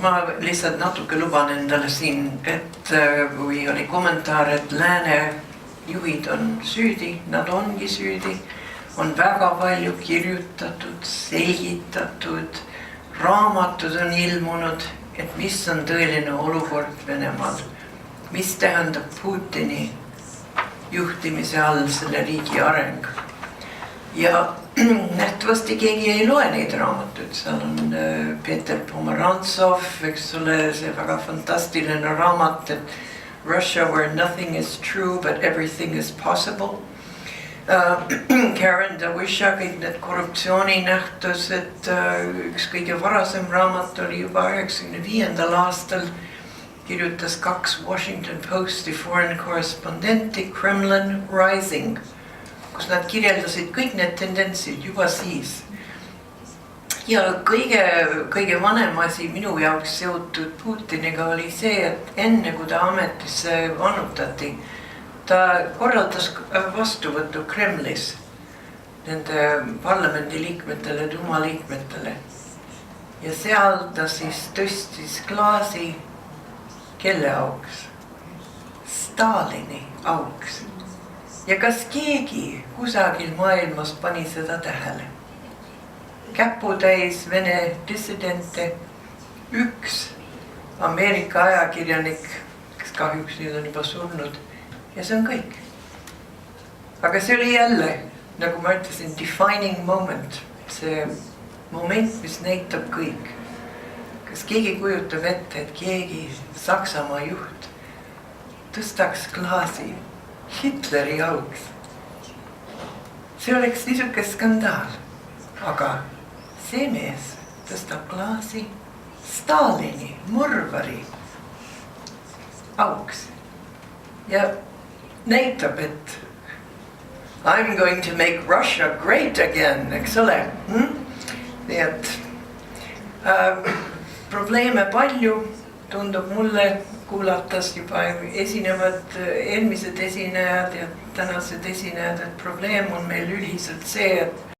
Ma lihtsalt natuke luban endale siin, et kui oli kommentaar, et lääne juhid on süüdi, nad ongi süüdi, on väga palju kirjutatud, selgitatud, raamatud on ilmunud, et mis on tõeline olukord Venemaal, mis tähendab Putini juhtimise all selle riigi areng. Ja nähtavasti keegi ei loe neid raamatuid, seal on Peter Pomerantsov, eks ole, see väga fantastiline raamat, et Russia where nothing is true but everything is possible. Karen Dawisha, kõik need korruptsiooninähtused, üks kõige varasem raamat oli juba 1995. aastal, kirjutas 2 Washington Posti foreign correspondenti, Kremlin Rising, kus nad kirjeldasid kõik need tendentsid juba siis. Ja kõige vanem asi minu jaoks seotud Putiniga oli see, et enne kui ta ametisse vannutati, ta korraldas vastuvõttu Kremlis nende parlamendi liikmetele, Duma liikmetele. Ja seal ta siis tõstis klaasi kelle auks? Stalini auks. Ja kas keegi kusagil maailmas pani seda tähele? Käputäis Vene dissidente, üks Ameerika ajakirjanik, kes kahjuks nüüd on juba surnud, ja see on kõik. Aga see oli jälle, nagu ma ütlesin, defining moment, see moment, mis näitab kõik. Kas keegi kujutab ette, et keegi Saksamaa juht tõstaks klaasi Hitleri auks? See oleks niisuke skandaal, aga see mees tõstab klaasi Stalini, mõrvari auks ja näitab, et I'm going to make Russia great again, eks ole. Nii et probleeme palju, tundub mulle kuulates juba esinevad eelmised esinejad ja tänased esinejad, et probleem on meil üliselt see, et